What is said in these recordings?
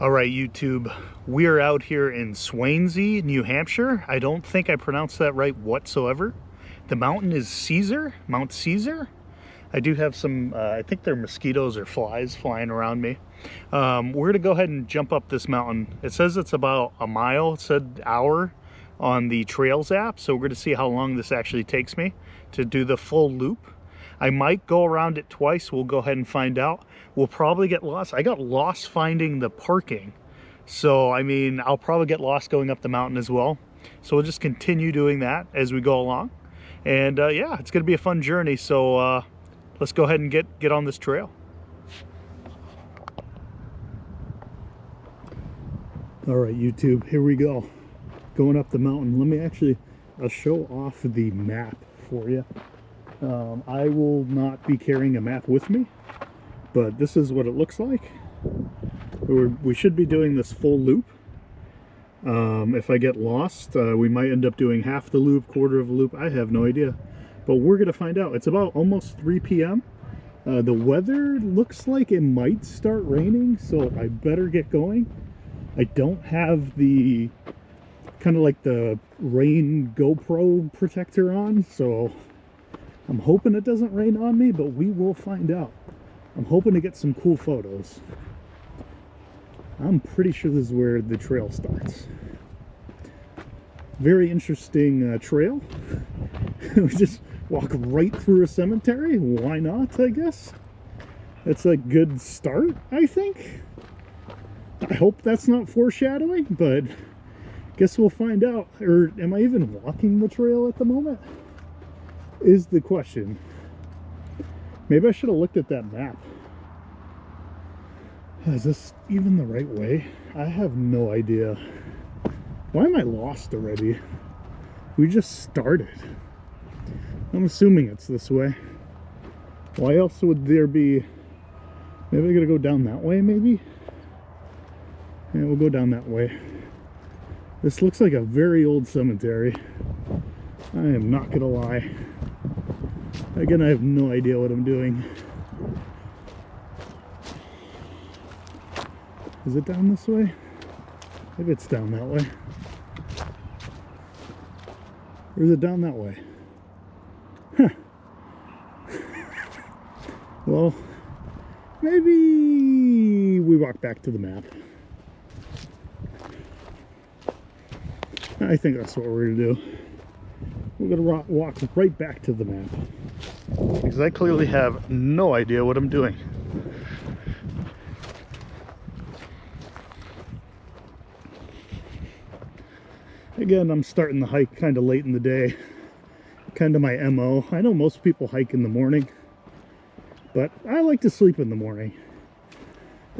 All right, YouTube, we are out here in Swanzey, New Hampshire. I don't think I pronounced that right whatsoever. The mountain is Caesar, Mount Caesar. I do have some, I think they're mosquitoes or flies flying around me. We're gonna go ahead and jump up this mountain. It says it's about a mile, it said hour on the Trails app. So we're gonna see how long this actually takes me to do the full loop. I might go around it twice. We'll go ahead and find out. We'll probably get lost. I got lost finding the parking. So, I mean, I'll probably get lost going up the mountain as well. So we'll just continue doing that as we go along. And yeah, it's gonna be a fun journey. So let's go ahead and get on this trail. All right, YouTube, here we go. Going up the mountain. Let me I'll show off the map for you. I will not be carrying a map with me, but this is what it looks like. We should be doing this full loop. If I get lost, we might end up doing half the loop, quarter of a loop. I have no idea, but we're gonna find out. It's about almost 3 p.m. The weather looks like it might start raining, so I better get going. I don't have the kind of like the rain GoPro protector on, so I'm hoping it doesn't rain on me, but we will find out. I'm hoping to get some cool photos. I'm pretty sure this is where the trail starts. Very interesting trail. We just walk right through a cemetery. Why not, I guess? That's a good start, I think. I hope that's not foreshadowing, but guess we'll find out. Or am I even walking the trail at the moment? Is the question. Maybe I should have looked at that map. Is this even the right way? I have no idea. Why am I lost already? We just started. I'm assuming it's this way. Why else would there be... Maybe I gotta go down that way, maybe? Yeah, we'll go down that way. This looks like a very old cemetery. I am not gonna lie. Again, I have no idea what I'm doing. Is it down this way? Maybe it's down that way. Or is it down that way? Huh. Well, maybe we walk back to the map. I think that's what we're gonna do. We're gonna walk right back to the map. Because I clearly have no idea what I'm doing. Again, I'm starting the hike kind of late in the day. Kind of my MO. I know most people hike in the morning, but I like to sleep in the morning.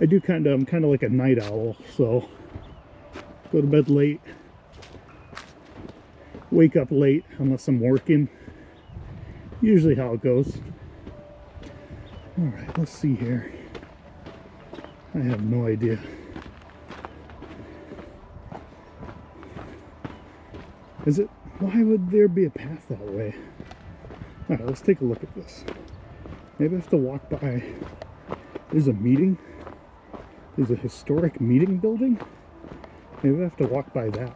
I'm kind of like a night owl, so go to bed late. Wake up late unless I'm working. Usually how it goes. Alright, let's see here. I have no idea. Is it? Why would there be a path that way? Alright, let's take a look at this. Maybe I have to walk by. There's a meeting. There's a historic meeting building. Maybe I have to walk by that.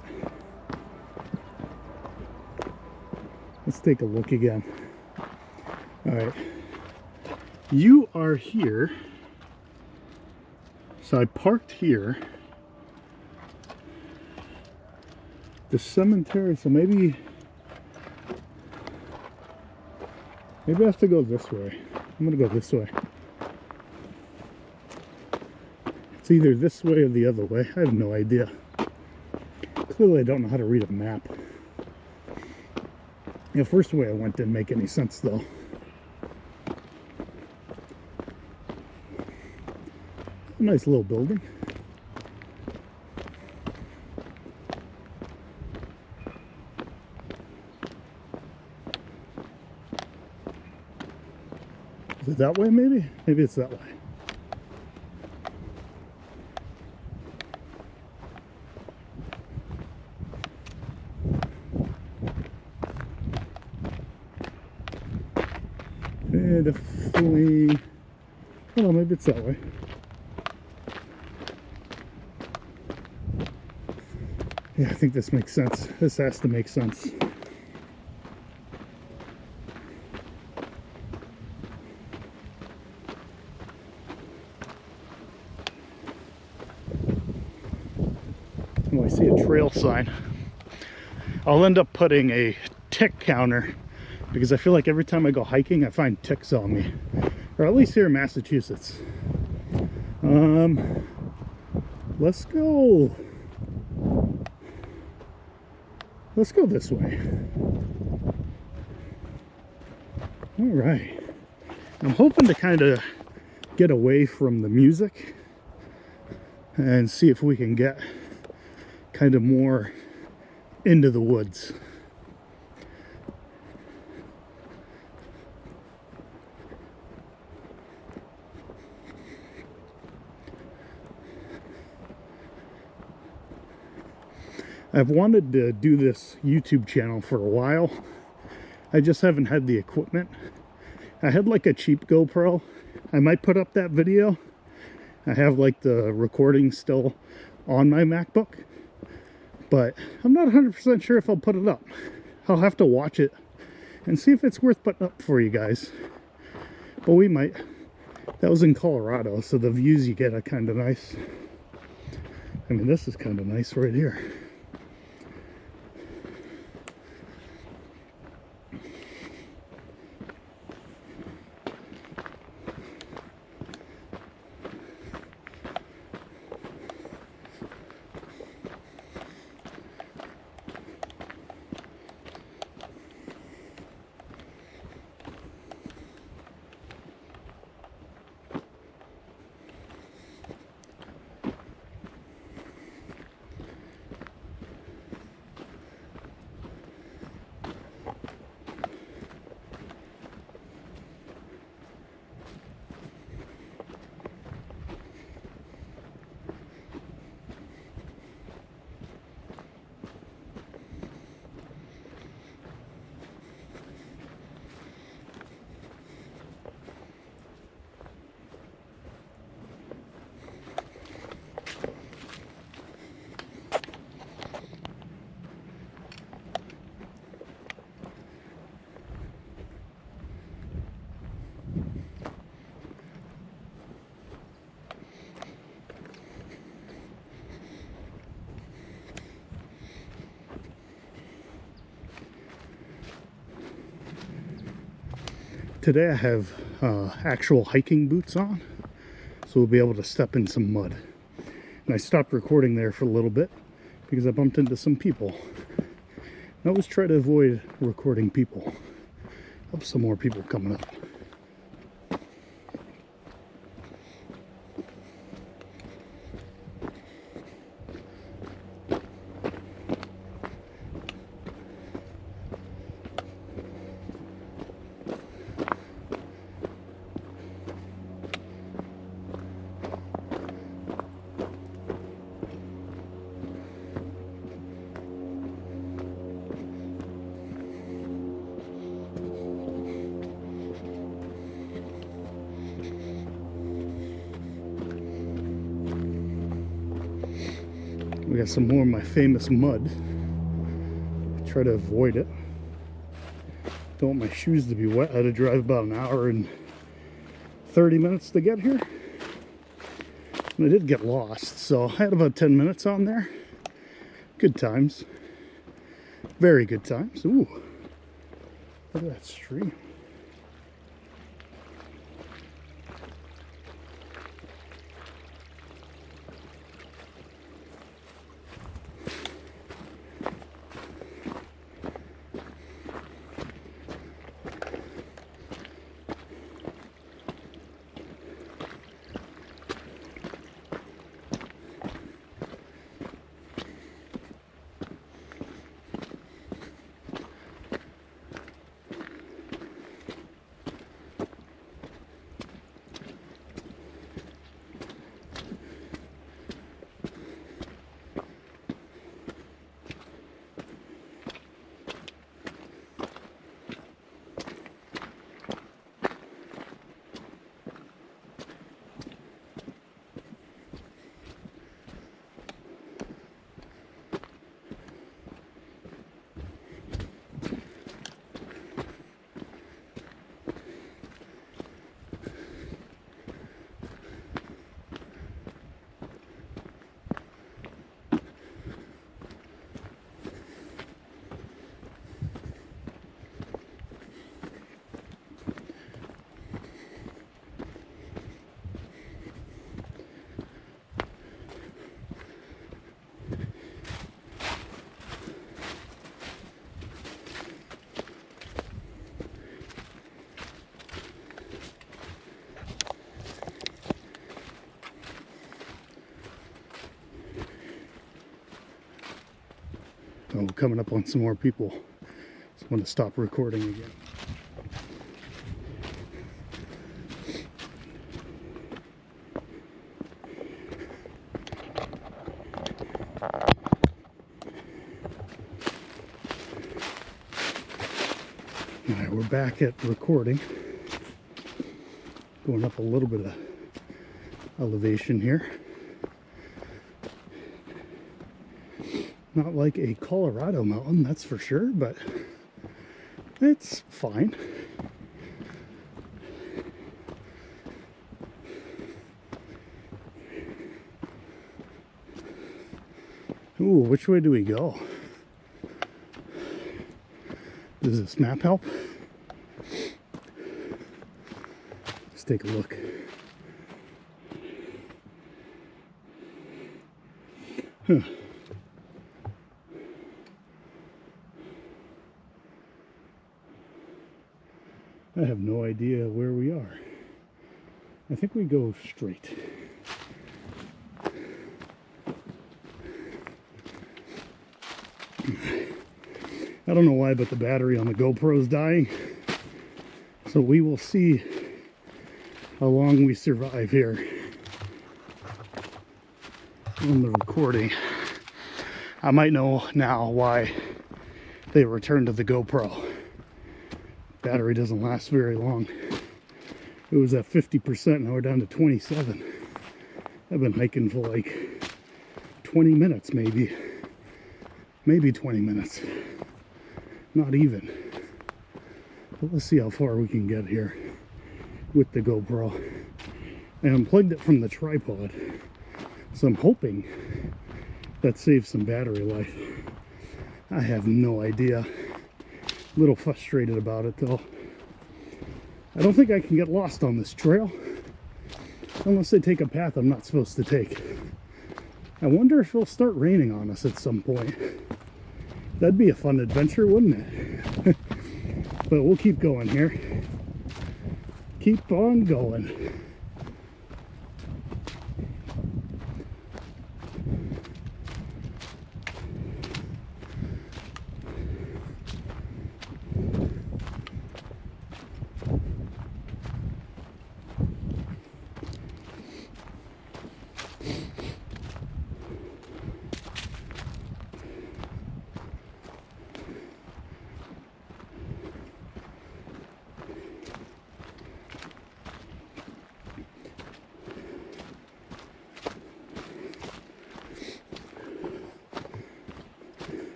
Let's take a look again. Alright. You are here. So I parked here. The cemetery, so maybe I have to go this way. I'm gonna go this way. It's either this way or the other way. I have no idea. Clearly I don't know how to read a map. The first way I went didn't make any sense though. A nice little building. Is it that way maybe? Maybe it's that way. Definitely. Oh, maybe it's that way. Yeah, I think this makes sense. This has to make sense. Oh, I see a trail sign. I'll end up putting a tick counter because I feel like every time I go hiking I find ticks on me, or at least here in Massachusetts. Let's go this way. All right, I'm hoping to kind of get away from the music and see if we can get kind of more into the woods. I've wanted to do this YouTube channel for a while. I just haven't had the equipment. I had like a cheap GoPro. I might put up that video. I have like the recording still on my MacBook, but I'm not 100% sure if I'll put it up. I'll have to watch it and see if it's worth putting up for you guys. But we might. That was in Colorado, so the views you get are kind of nice. I mean, this is kind of nice right here. Today I have actual hiking boots on, so we'll be able to step in some mud. And I stopped recording there for a little bit because I bumped into some people. I always try to avoid recording people. Hope some more people coming up. We got some more of my famous mud. Try to avoid it. Don't want my shoes to be wet. I had to drive about an hour and 30 minutes to get here. And I did get lost, so I had about 10 minutes on there. Good times. Very good times. Ooh, look at that stream. Oh, coming up on some more people. Just want to stop recording again. All right, we're back at recording. Going up a little bit of elevation here. Not like a Colorado mountain, that's for sure, but it's fine. Ooh, which way do we go? Does this map help? Let's take a look. Huh. I have no idea where we are. I think we go straight. I don't know why, but the battery on the GoPro is dying. So we will see how long we survive here on the recording. I might know now why they returned to the GoPro. Battery doesn't last very long. It was at 50%, now we're down to 27. I've been hiking for like 20 minutes maybe. Maybe 20 minutes. Not even. But let's see how far we can get here with the GoPro. I unplugged it from the tripod, so I'm hoping that saves some battery life. I have no idea. A little frustrated about it though. I don't think I can get lost on this trail unless they take a path I'm not supposed to take. I wonder if it'll start raining on us at some point. That'd be a fun adventure, wouldn't it? But we'll keep going here. Keep on going.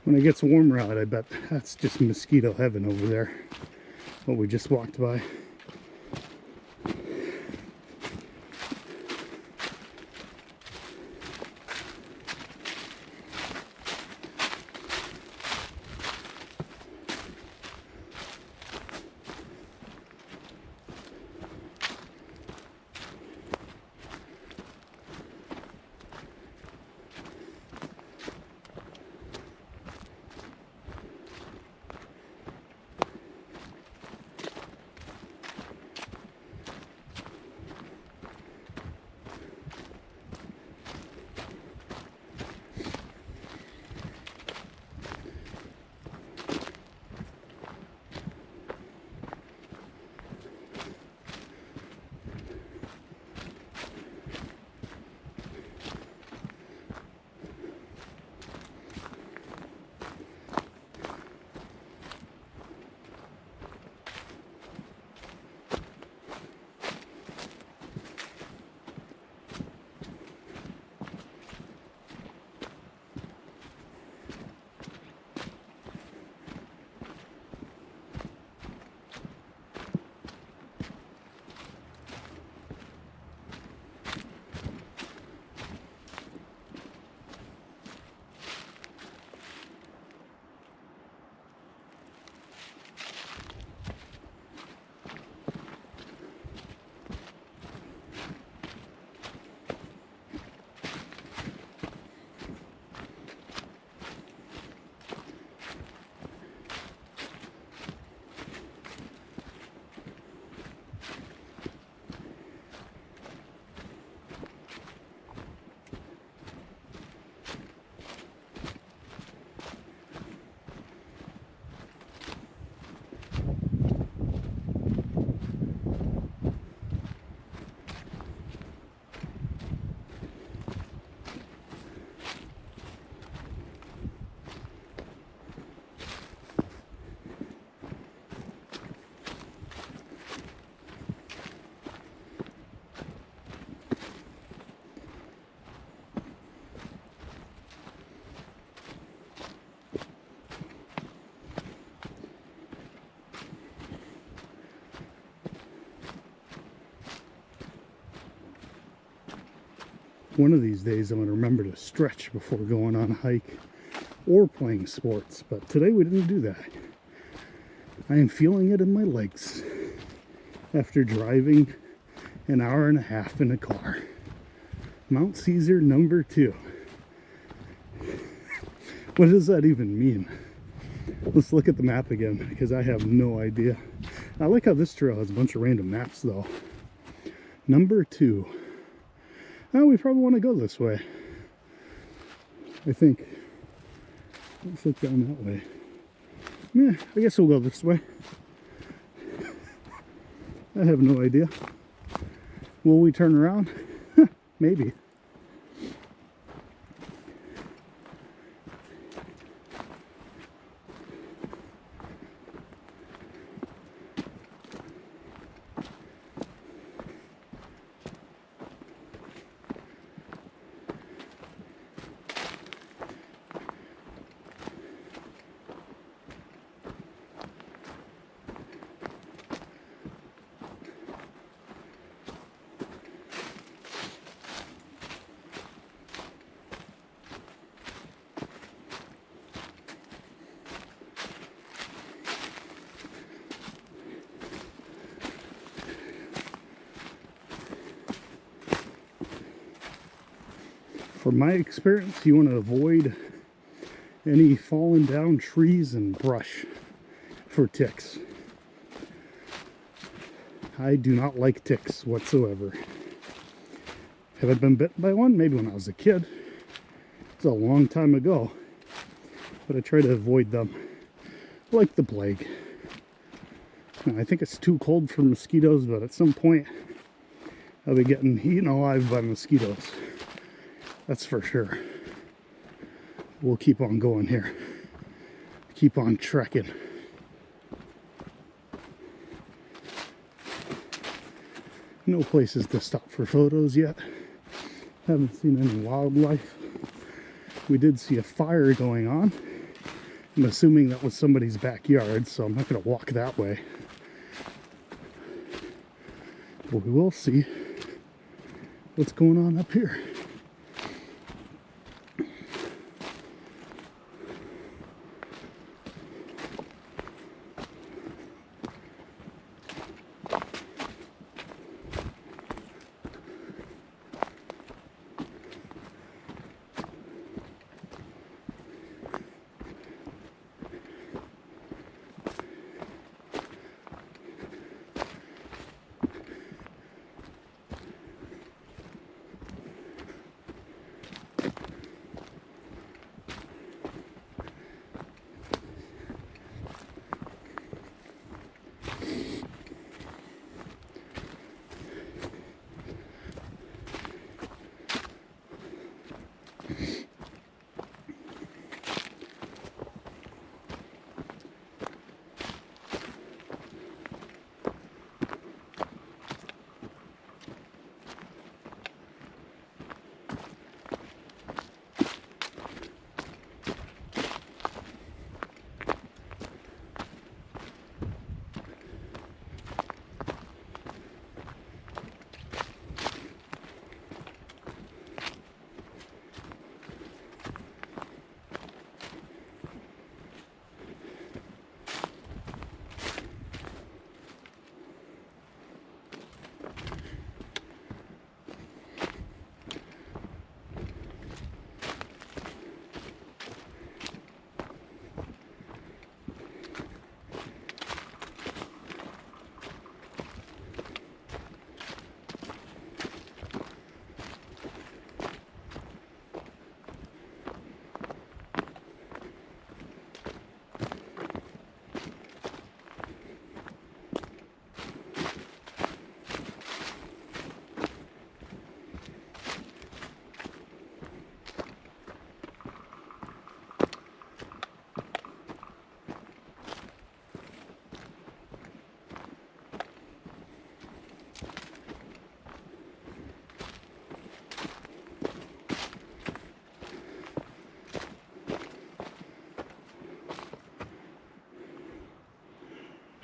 When it gets warmer out, I bet that's just mosquito heaven over there, what we just walked by. One of these days I'm going to remember to stretch before going on a hike or playing sports, but today we didn't do that. I am feeling it in my legs after driving an hour and a half in a car. Mount Caesar number 2. What does that even mean? Let's look at the map again, because I have no idea. I like how this trail has a bunch of random maps though. Number 2. Oh, we probably want to go this way. I think. Let's look down that way. Yeah, I guess we'll go this way. I have no idea. Will we turn around? Maybe. From my experience, you want to avoid any fallen down trees and brush for ticks. I do not like ticks whatsoever. Have I been bitten by one? Maybe when I was a kid. It's a long time ago. But I try to avoid them like the plague. Now, I think it's too cold for mosquitoes, but at some point I'll be getting eaten alive by mosquitoes. That's for sure. We'll keep on going here. Keep on trekking. No places to stop for photos yet. Haven't seen any wildlife. We did see a fire going on. I'm assuming that was somebody's backyard, so I'm not going to walk that way. But we will see what's going on up here.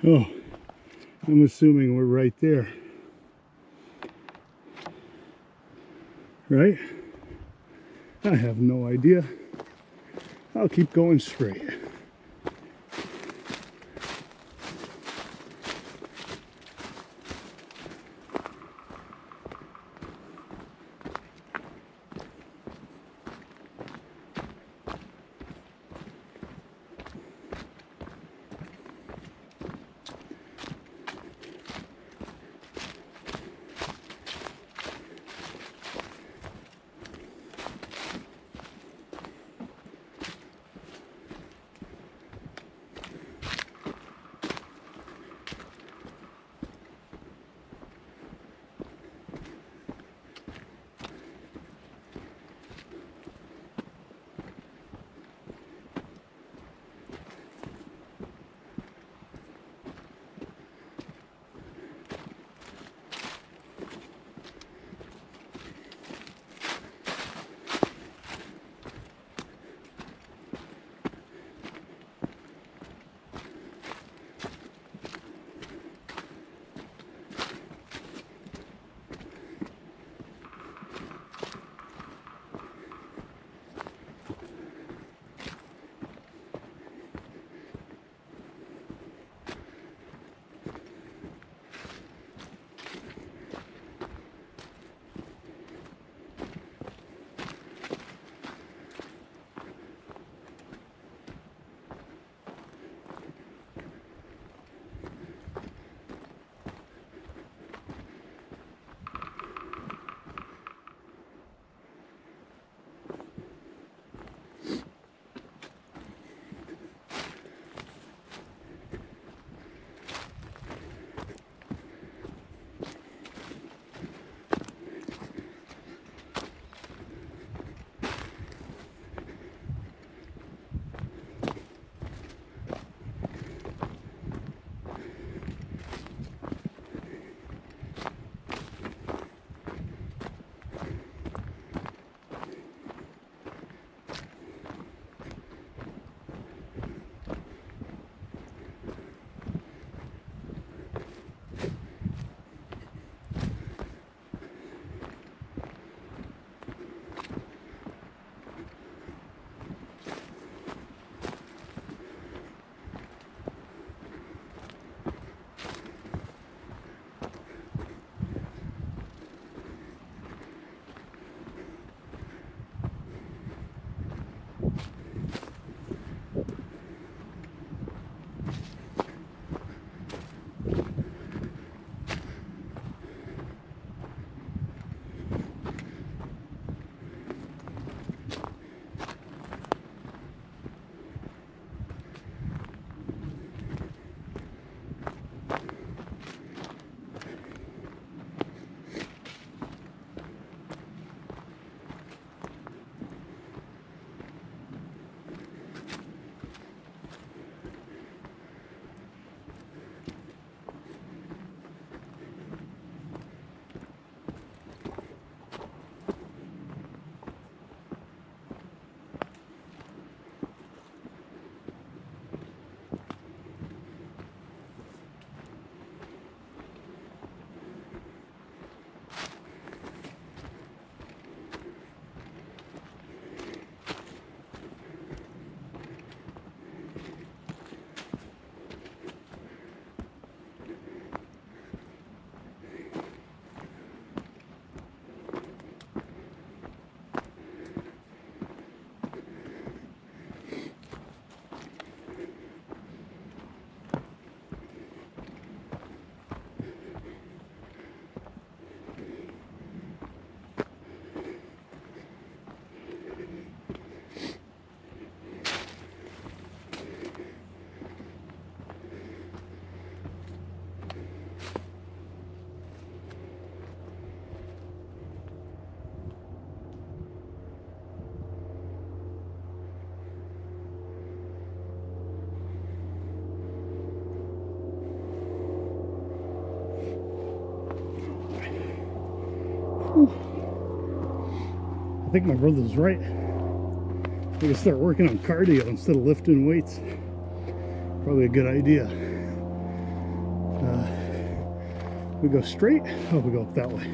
Oh, I'm assuming we're right there. Right? I have no idea. I'll keep going straight. I think my brother's right. I think I start working on cardio instead of lifting weights. Probably a good idea. We go straight. Oh, we go up that way.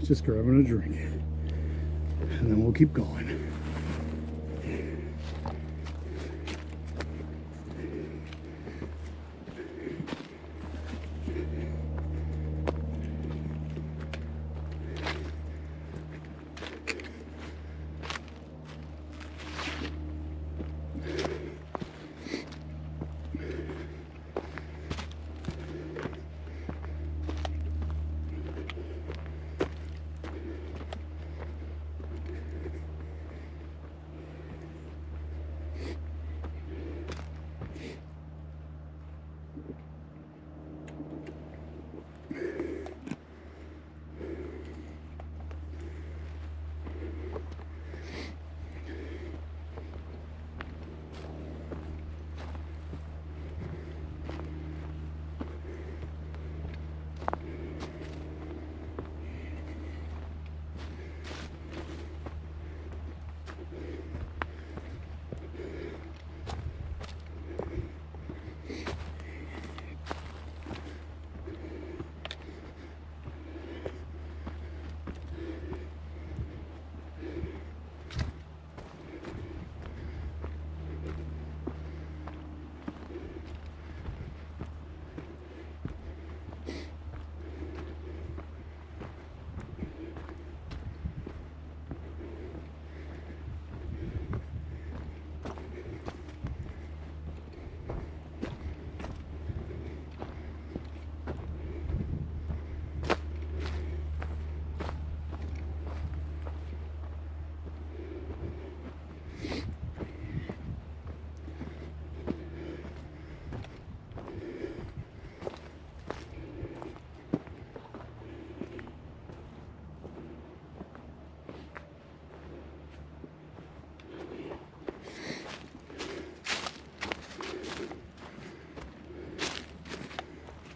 just grabbing a drink. And then we'll keep going.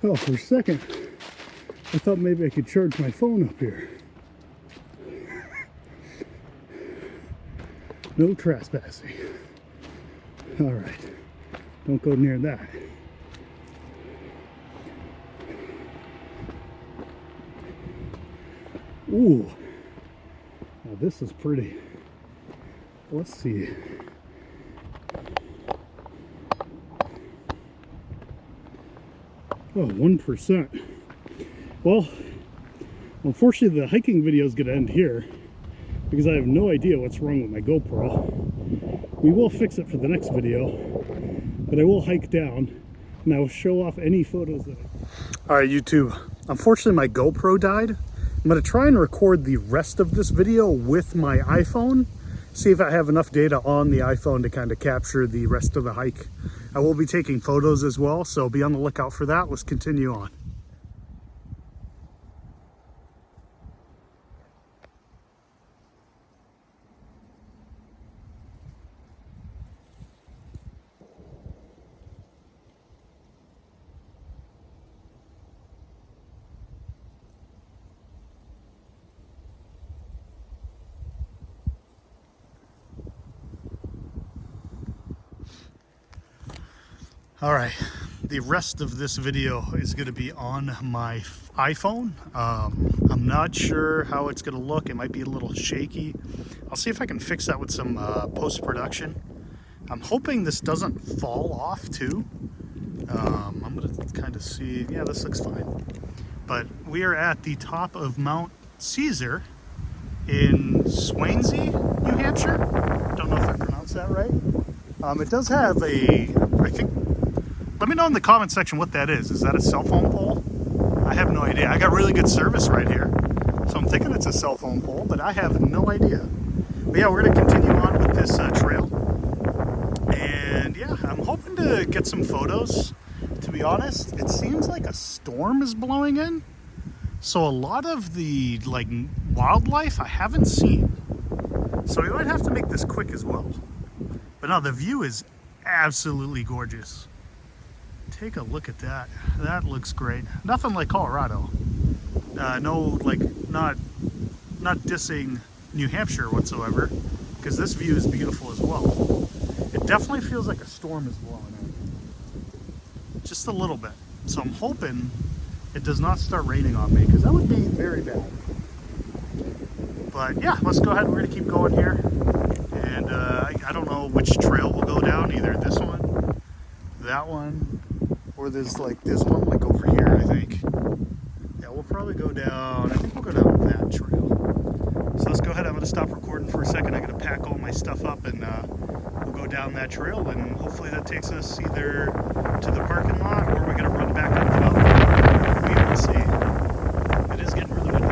Oh, for a second, I thought maybe I could charge my phone up here. No trespassing. All right, don't go near that. Ooh, now this is pretty. Let's see. Oh, 1%. Well, unfortunately the hiking video is going to end here because I have no idea what's wrong with my GoPro. We will fix it for the next video, but I will hike down and I will show off any photos of it. All right, YouTube. Unfortunately, my GoPro died. I'm going to try and record the rest of this video with my iPhone. See if I have enough data on the iPhone to kind of capture the rest of the hike. I will be taking photos as well, so be on the lookout for that. Let's continue on. All right, the rest of this video is going to be on my iPhone. I'm not sure how it's going to look. It might be a little shaky. I'll see if I can fix that with some post-production. I'm hoping this doesn't fall off too. I'm going to kind of see. Yeah, this looks fine. But we are at the top of Mount Caesar in Swanzey, New Hampshire. Don't know if I pronounced that right. It does have a, I think, let me know in the comment section what that is. Is that a cell phone pole? I have no idea. I got really good service right here, so I'm thinking it's a cell phone pole, but I have no idea. But yeah, we're going to continue on with this trail. And yeah, I'm hoping to get some photos. To be honest, it seems like a storm is blowing in. So a lot of the like wildlife I haven't seen. So we might have to make this quick as well. But no, the view is absolutely gorgeous. Take a look at that. That looks great. Nothing like Colorado. No, like not dissing New Hampshire whatsoever, because this view is beautiful as well. It definitely feels like a storm is blowing in. Just a little bit. So I'm hoping it does not start raining on me, because that would be very bad. But yeah, let's go ahead. We're gonna keep going here. And I don't know which trail we'll go down, either this one, that one, or there's like this one, like over here, I think. Yeah, we'll probably go down, I think we'll go down that trail. So let's go ahead. I'm gonna stop recording for a second. I gotta pack all my stuff up, and we'll go down that trail, and hopefully that takes us either to the parking lot, or we're gonna run back up the mountain. We will see. It is getting really windy.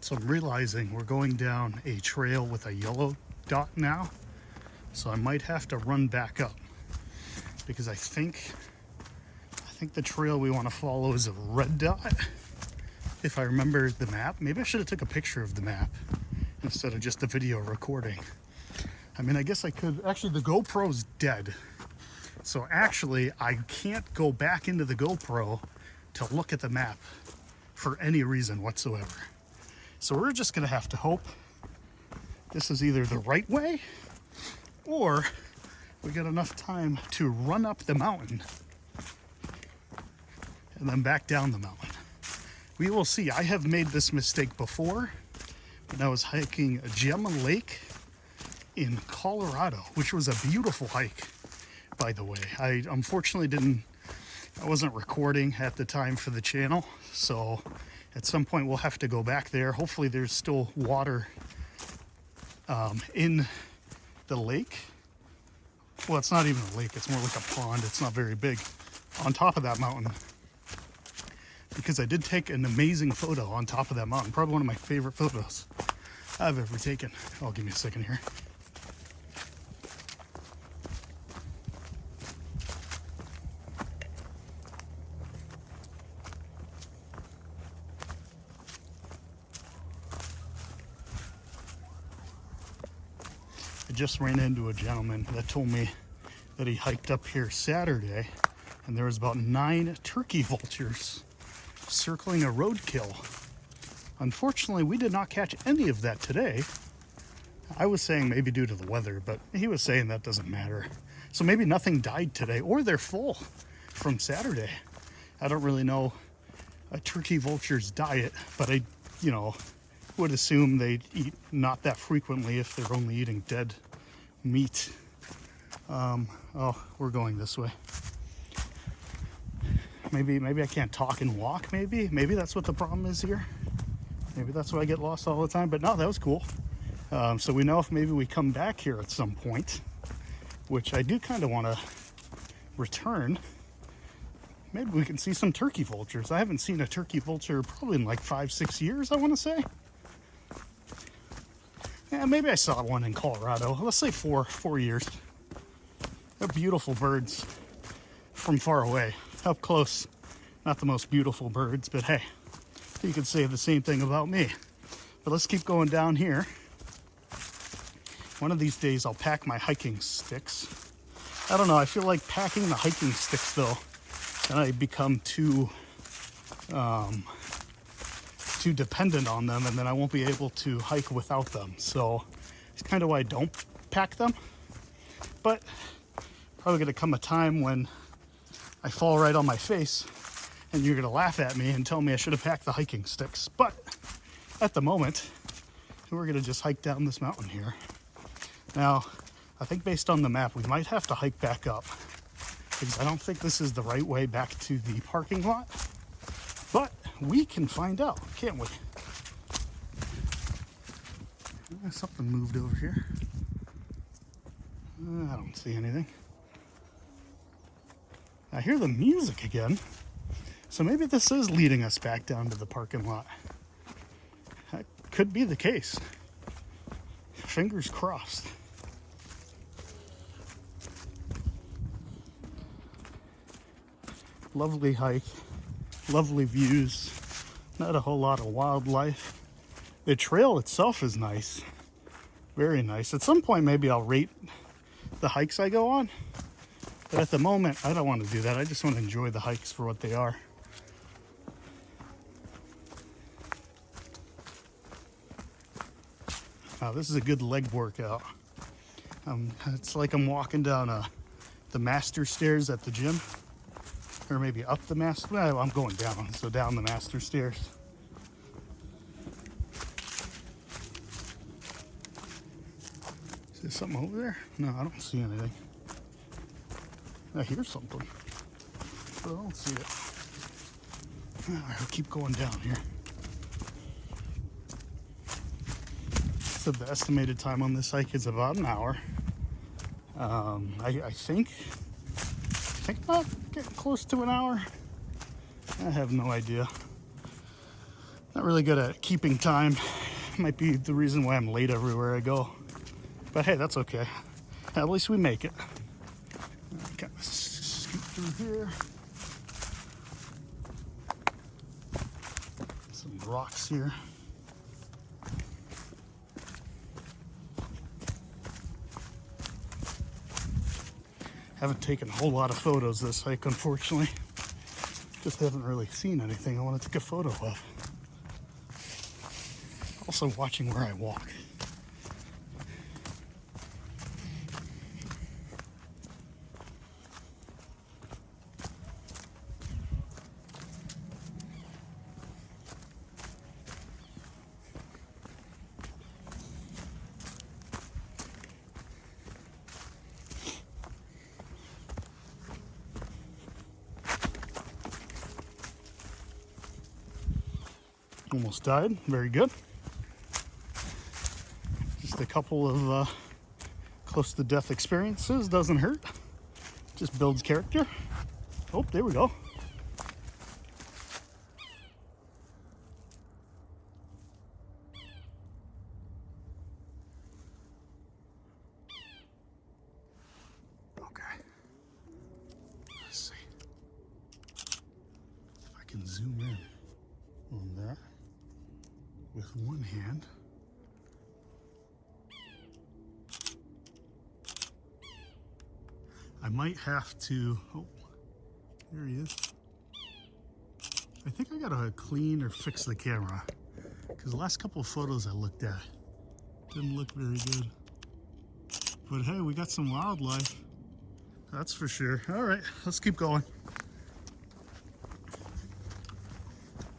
So I'm realizing we're going down a trail with a yellow dot now. So I might have to run back up, because I think the trail we want to follow is a red dot, if I remember the map. Maybe I should have took a picture of the map instead of just the video recording. I mean, I guess I could. Actually, the GoPro's dead. So actually, I can't go back into the GoPro to look at the map for any reason whatsoever. So we're just gonna have to hope this is either the right way, or we got enough time to run up the mountain and then back down the mountain. We will see. I have made this mistake before when I was hiking Gem Lake in Colorado, which was a beautiful hike, by the way. I unfortunately I wasn't recording at the time for the channel, so at some point we'll have to go back there. Hopefully there's still water in the lake. Well, it's not even a lake, it's more like a pond. It's not very big, on top of that mountain, because I did take an amazing photo on top of that mountain. Probably one of my favorite photos I've ever taken. Oh, give me a second here. I just ran into a gentleman that told me that he hiked up here Saturday, and there was about 9 turkey vultures circling a roadkill. Unfortunately, we did not catch any of that today. I was saying maybe due to the weather, but he was saying that doesn't matter. So maybe nothing died today, or they're full from Saturday. I don't really know a turkey vulture's diet, but I, would assume they eat not that frequently if they're only eating dead meat. Oh, we're going this way. Maybe I can't talk and walk. Maybe that's what the problem is here. Maybe that's why I get lost all the time. But no, that was cool. So we know if maybe we come back here at some point, which I do kind of want to return, maybe we can see some turkey vultures. I haven't seen a turkey vulture probably in like 5-6 years, I want to say. Yeah, maybe I saw one in Colorado. Let's say 4 years. They're beautiful birds from far away. Up close, not the most beautiful birds, but hey, you could say the same thing about me. But let's keep going down here. One of these days I'll pack my hiking sticks. I don't know, I feel like packing the hiking sticks though, and I become too dependent on them, and then I won't be able to hike without them. So it's kind of why I don't pack them. But probably gonna come a time when I fall right on my face and you're gonna laugh at me and tell me I should have packed the hiking sticks. But at the moment, we're gonna just hike down this mountain here. Now, I think based on the map, we might have to hike back up because I don't think this is the right way back to the parking lot. But we can find out, can't we? Something moved over here. I don't see anything. I hear the music again. So maybe this is leading us back down to the parking lot. That could be the case. Fingers crossed. Lovely hike, lovely views, not a whole lot of wildlife. The trail itself is nice, very nice. At some point maybe I'll rate the hikes I go on, but at the moment I don't want to do that. I just want to enjoy the hikes for what they are. Now this is a good leg workout. It's like I'm walking down the master stairs at the gym. Or maybe up the master, well, I'm going down, so down the master stairs. Is there something over there? No, I don't see anything. I hear something, but I don't see it. All right, I'll keep going down here. So the estimated time on this hike is about an hour. I think not getting close to an hour. I have no idea. Not really good at keeping time. Might be the reason why I'm late everywhere I go. But hey, that's okay. At least we make it. Kind of scoot through here. Some rocks here. Haven't taken a whole lot of photos this hike, unfortunately. Just haven't really seen anything I want to take a photo of. Also watching where I walk. Almost died. Very good. Just a couple of close to death experiences. Doesn't hurt. Just builds character. Oh, there we go. Okay. Let's see if I can zoom in on that with one hand. I might have to, oh, there he is. I think I gotta clean or fix the camera because the last couple of photos I looked at didn't look very good. But hey, we got some wildlife, that's for sure. All right, let's keep going.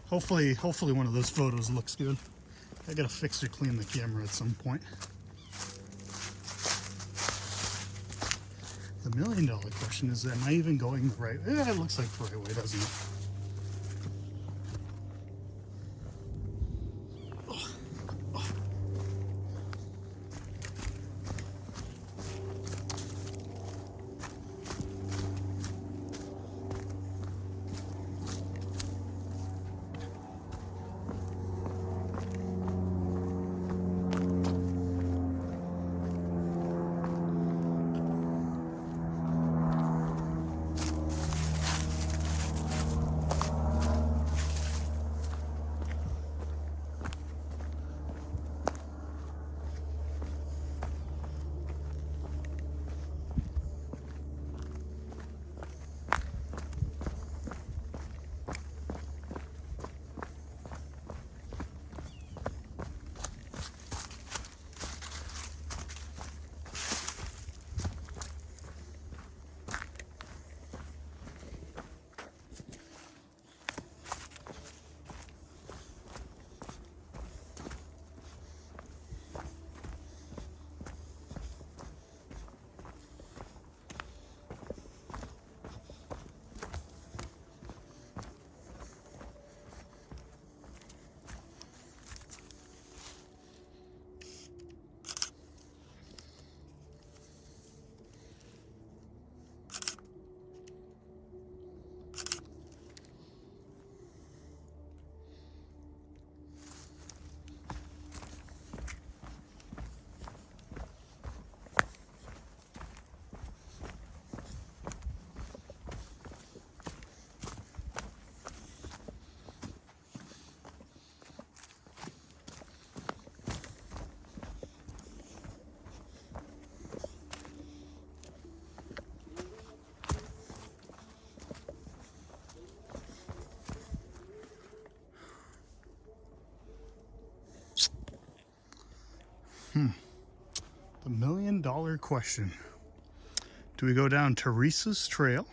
Hopefully one of those photos looks good. I gotta fix or clean the camera at some point. The $1 million question is, am I even going the right way? It looks like the right way, doesn't it? Oh. The $1,000,000 question. Do we go down Teresa's trail,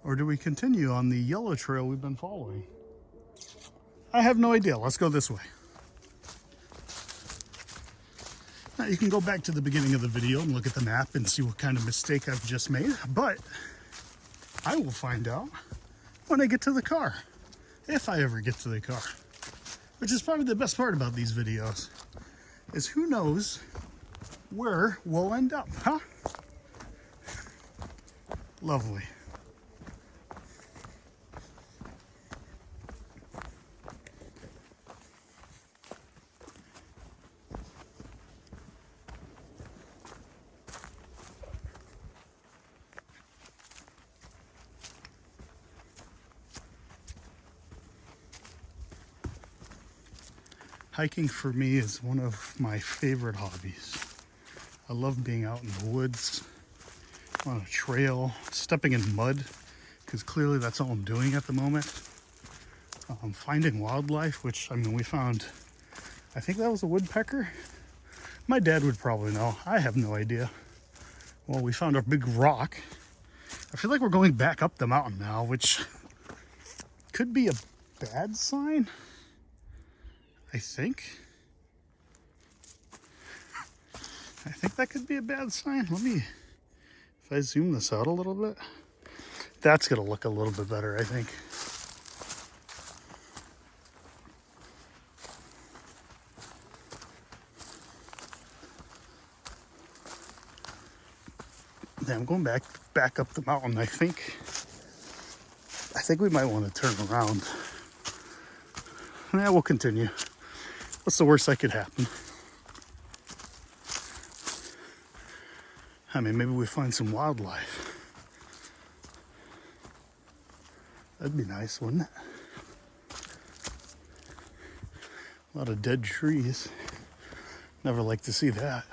or do we continue on the yellow trail we've been following? I have no idea. Let's go this way. Now you can go back to the beginning of the video and look at the map and see what kind of mistake I've just made, but I will find out when I get to the car, if I ever get to the car, which is probably the best part about these videos, is who knows where we'll end up, huh? Lovely. Hiking for me is one of my favorite hobbies. I love being out in the woods, on a trail, stepping in mud, because clearly that's all I'm doing at the moment. Finding wildlife, which, I mean, we found, I think that was a woodpecker. My dad would probably know. I have no idea. Well, we found a big rock. I feel like we're going back up the mountain now, which could be a bad sign, I think. I think that could be a bad sign. Let me, if I zoom this out a little bit, that's gonna look a little bit better, I think. Yeah, I'm going back up the mountain. I think we might want to turn around. Yeah, we'll continue. What's the worst that could happen? I mean, maybe we find some wildlife. That'd be nice, wouldn't it? A lot of dead trees. Never like to see that.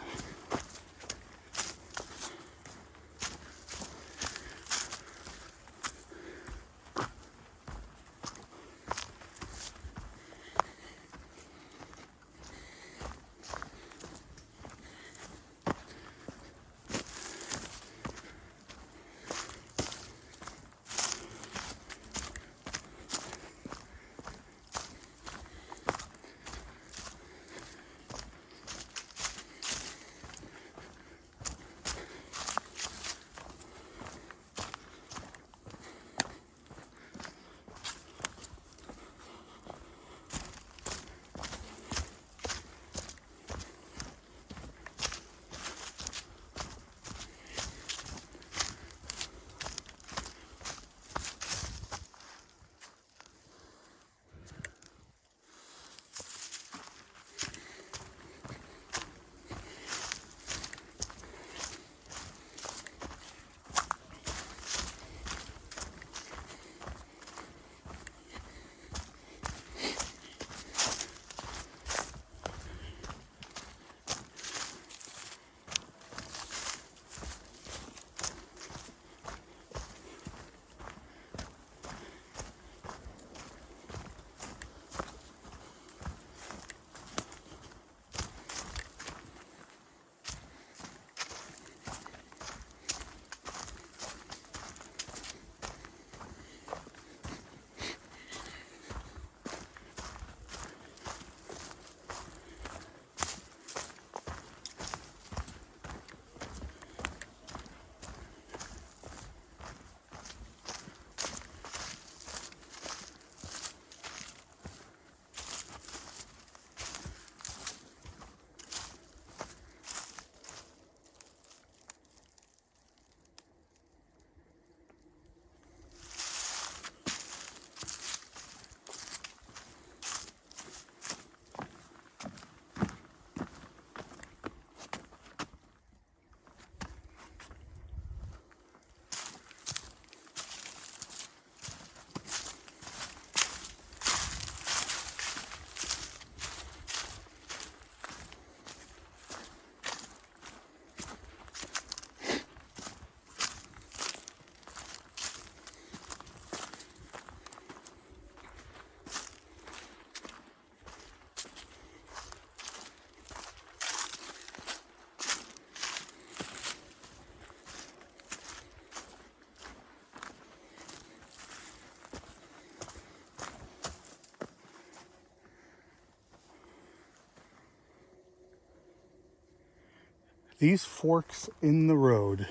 These forks in the road.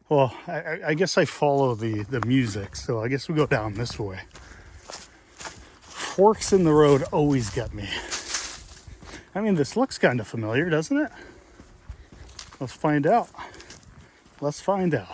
Well, I guess I follow the music, so I guess we go down this way. Forks in the road always get me. I mean, this looks kind of familiar, doesn't it? Let's find out. Let's find out.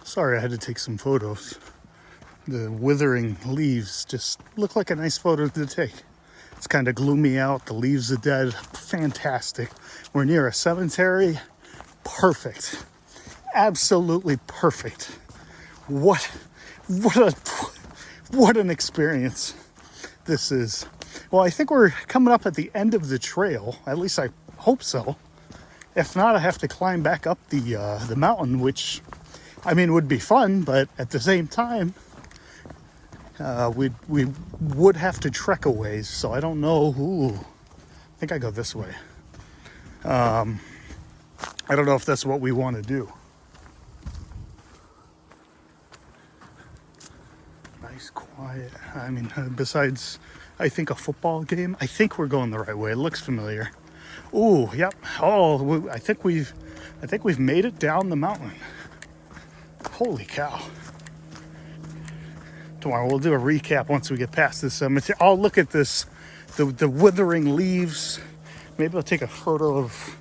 Sorry, I had to take some photos. The withering leaves just look like a nice photo to take. It's kind of gloomy out. The leaves are dead. Fantastic. We're near a cemetery. Perfect. Absolutely perfect. What an experience this is. Well, I think we're coming up at the end of the trail. At least I hope so. If not, I have to climb back up the mountain, which, I mean, would be fun, but at the same time, we would have to trek a ways, so I don't know. Ooh, I think I go this way. I don't know if that's what we want to do. Nice, quiet. I mean, besides, I think a football game. I think we're going the right way. It looks familiar. Ooh, yep. Oh, I think we've made it down the mountain. Holy cow. Tomorrow we'll do a recap once we get past this cemetery. Oh, look at this. The withering leaves. Maybe I'll take a photo of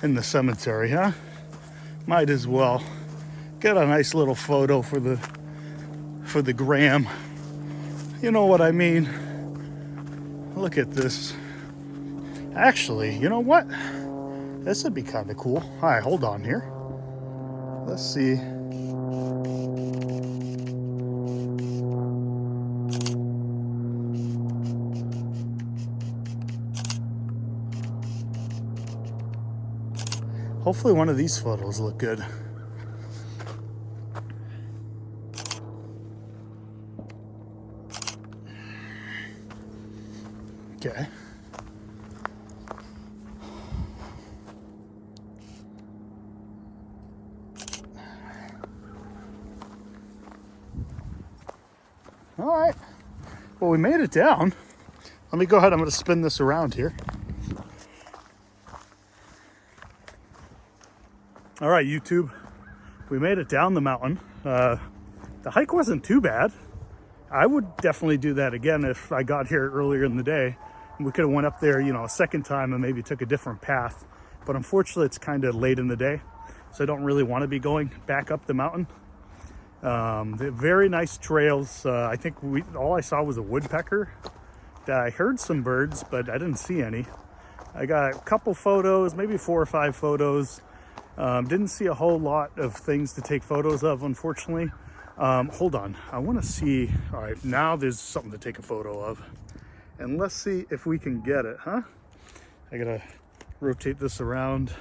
in the cemetery, huh? Might as well. Get a nice little photo for the gram. You know what I mean? Look at this. Actually, you know what? This would be kind of cool. All right, hold on here. Let's see. Hopefully one of these photos look good. Okay. All right. Well, we made it down. Let me go ahead. I'm going to spin this around here. All right, YouTube. We made it down the mountain. The hike wasn't too bad. I would definitely do that again if I got here earlier in the day. We could have went up there, a second time and maybe took a different path. But unfortunately, it's kind of late in the day, so I don't really want to be going back up the mountain. They're very nice trails. I think all I saw was a woodpecker. I heard some birds, but I didn't see any. I got a couple photos, maybe 4 or 5 photos. Didn't see a whole lot of things to take photos of, unfortunately. Hold on, I want to see. All right, now there's something to take a photo of. And let's see if we can get it, huh? I gotta rotate this around.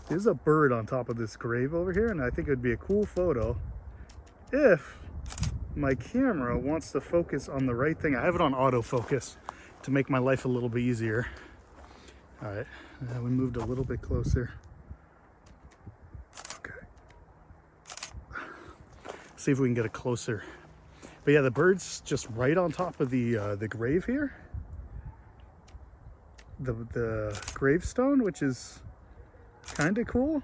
There's a bird on top of this grave over here, and I think it'd be a cool photo if my camera wants to focus on the right thing. I have it on autofocus to make my life a little bit easier. All right, we moved a little bit closer. Okay, see if we can get a closer. But yeah, the bird's just right on top of the grave here. The gravestone, which is kind of cool.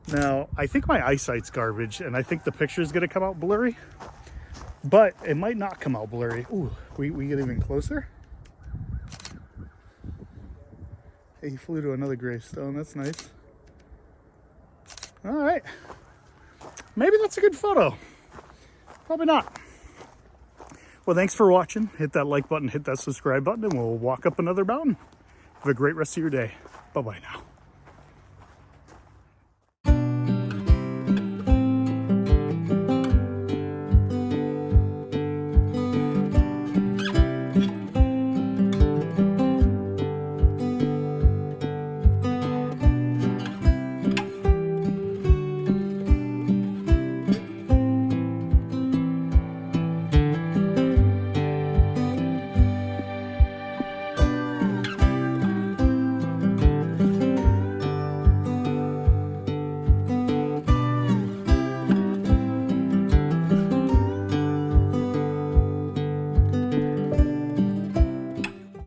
Now, I think my eyesight's garbage, and I think the picture's gonna come out blurry, but it might not come out blurry. Ooh, we get even closer. Hey, he flew to another gravestone, that's nice. All right, maybe that's a good photo. Probably not. Well, thanks for watching. Hit that like button, hit that subscribe button, and we'll walk up another mountain. Have a great rest of your day. Bye-bye now.